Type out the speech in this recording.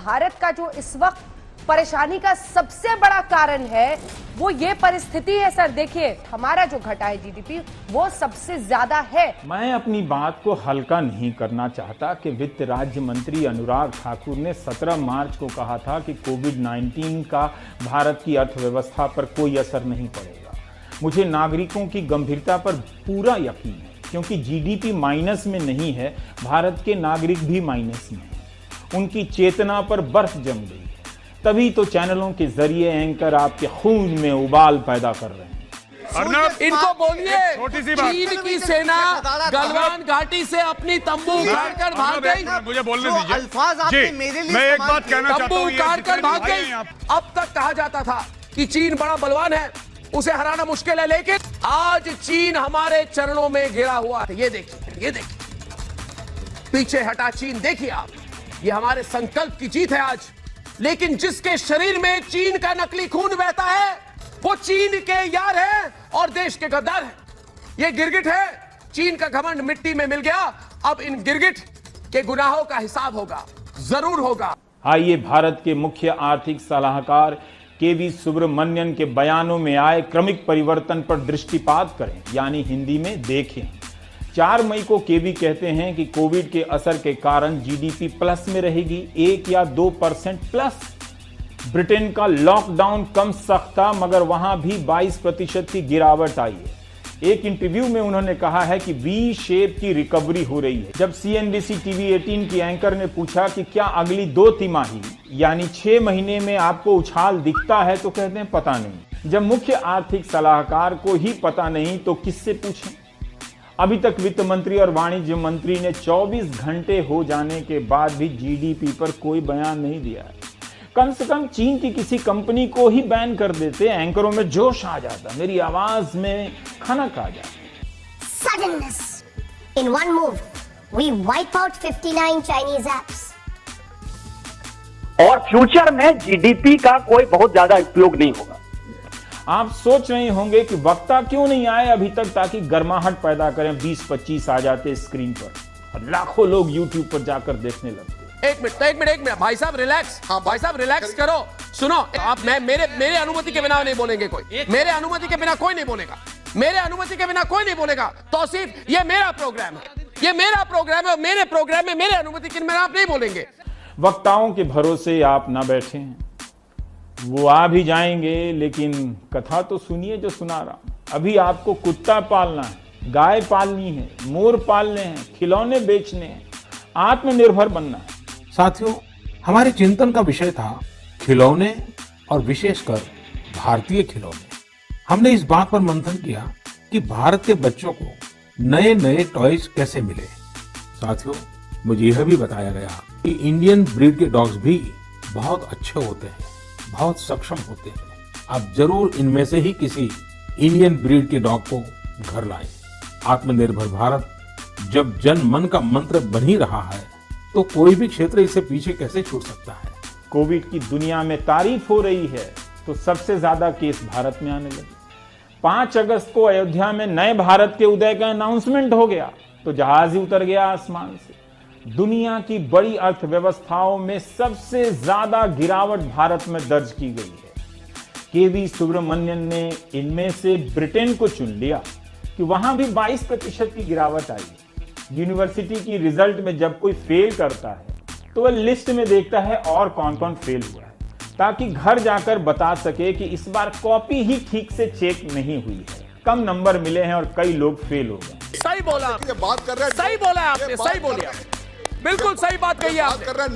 भारत का जो इस वक्त परेशानी का सबसे बड़ा कारण है वो ये परिस्थिति है सर। देखिए हमारा जो घटा है जीडीपी वो सबसे ज्यादा है। मैं अपनी बात को हल्का नहीं करना चाहता कि वित्त राज्य मंत्री अनुराग ठाकुर ने 17 मार्च को कहा था कि कोविड-19 का भारत की अर्थव्यवस्था पर कोई असर नहीं पड़ेगा। मुझे नागरिकों की गंभीरता पर पूरा यकीन है, क्योंकि जीडीपी माइनस में नहीं है, भारत के नागरिक भी माइनस में हैं। उनकी चेतना पर बर्फ जम गई है, तभी तो चैनलों के जरिए एंकर आपके खून में उबाल पैदा कर रहे हैं। इनको बोलिए चीन की सेना गलवान घाटी से अपनी तंबू उखाड़कर भाग गई। मुझे बोलने दीजिए। अल्फाज आपने मेरे लिए मैं एक बात कहना चाहता हूं, तंबू उखाड़कर भाग गई। अब तक कहा जाता था कि चीन बड़ा बलवान है, उसे हराना मुश्किल है, लेकिन आज चीन हमारे चरणों में गिरा हुआ है। ये देखिए, ये देखिए, पीछे हटा चीन। देखिए आप, ये हमारे संकल्प की जीत है आज। लेकिन जिसके शरीर में चीन का नकली खून बहता है वो चीन के यार है और देश के गद्दार है। ये गिरगिट है, चीन का घमंड मिट्टी में मिल गया। अब इन गिरगिट के गुनाहों का हिसाब होगा, जरूर होगा। आइए भारत के मुख्य आर्थिक सलाहकार केवी सुब्रमण्यन के बयानों में आए क्रमिक परिवर्तन पर दृष्टिपात करें, यानी हिंदी में देखें। 4 मई को केवी कहते हैं कि कोविड के असर के कारण जीडीपी प्लस में रहेगी, 1 या 2% प्लस। ब्रिटेन का लॉकडाउन कम सख्त था, मगर वहां भी 22% की गिरावट आई है। एक इंटरव्यू में उन्होंने कहा है कि वी शेप की रिकवरी हो रही है। जब सीएनबीसी टीवी 18 की एंकर ने पूछा कि क्या अगली 2 तिमाही यानी 6 महीने में आपको उछाल दिखता है, तो कहते हैं पता नहीं। जब मुख्य आर्थिक सलाहकार को ही पता नहीं तो किससे पूछें। अभी तक वित्त मंत्री और वाणिज्य मंत्री ने 24 घंटे हो जाने के बाद भी जीडीपी पर कोई बयान नहीं दिया है। कम से कम चीन की किसी कंपनी को ही बैन कर देते, एंकरों में जोश आ जाता, मेरी आवाज में खनक आ जाती। Suddenness. In one move, we wipe out 59 Chinese apps. और फ्यूचर में जीडीपी का कोई बहुत ज्यादा उपयोग नहीं होगा। आप सोच रहे होंगे कि वक्ता क्यों नहीं आए अभी तक, ताकि गर्माहट पैदा करें। 20-25 आ जाते स्क्रीन पर और लाखों लोग यूट्यूब पर जाकर देखने लगते। एक मिनट भाई साहब रिलैक्स। हाँ भाई साहब रिलैक्स करो। सुनो आप, मेरे अनुमति के बिना नहीं बोलेंगे कोई। मेरे अनुमति के बिना कोई नहीं बोलेगा। मेरे अनुमति के बिना कोई नहीं बोलेगा। तौसीफ, ये मेरा प्रोग्राम है, ये मेरा प्रोग्राम है। मेरे प्रोग्राम में मेरे अनुमति के बिना आप नहीं बोलेंगे। वक्ताओं के भरोसे आप ना बैठे, वो आ भी जाएंगे, लेकिन कथा तो सुनिए जो सुना रहा हूं। अभी आपको कुत्ता पालना है, गाय पालनी है, मोर पालने हैं, खिलौने बेचने हैं, आत्मनिर्भर बनना है। साथियों, हमारे चिंतन का विषय था खिलौने और विशेषकर भारतीय खिलौने। हमने इस बात पर मंथन किया कि भारत के बच्चों को नए नए टॉयज कैसे मिले। साथियों, मुझे यह भी बताया गया कि इंडियन ब्रीड के डॉग्स भी बहुत अच्छे होते हैं, बहुत सक्षम होते हैं। आप जरूर इनमें से ही किसी इंडियन ब्रीड के डॉग को घर लाएं। आत्मनिर्भर भारत जब जन मन का मंत्र बन ही रहा है, तो कोई भी क्षेत्र इससे पीछे कैसे छूट सकता है। कोविड की दुनिया में तारीफ हो रही है, तो सबसे ज्यादा केस भारत में आने लगे। 5 अगस्त को अयोध्या में नए भारत के उदय का अनाउंसमेंट हो गया, तो जहाज ही उतर गया आसमान से। दुनिया की बड़ी अर्थव्यवस्थाओं में सबसे ज्यादा गिरावट भारत में दर्ज की गई है। केवी सुब्रमण्यन ने इनमें से ब्रिटेन को चुन लिया कि वहां भी 22% की गिरावट आई। यूनिवर्सिटी की रिजल्ट में जब कोई फेल करता है तो वह लिस्ट में देखता है और कौन कौन फेल हुआ है, ताकि घर जाकर बता सके कि इस बार कॉपी ही ठीक से चेक नहीं हुई है, कम नंबर मिले हैं और कई लोग फेल हो गए। सही बोला आपने, बात कर रहे हैं, सही बोला आपने, सही बोलिए, बिल्कुल सही बात कही आपने।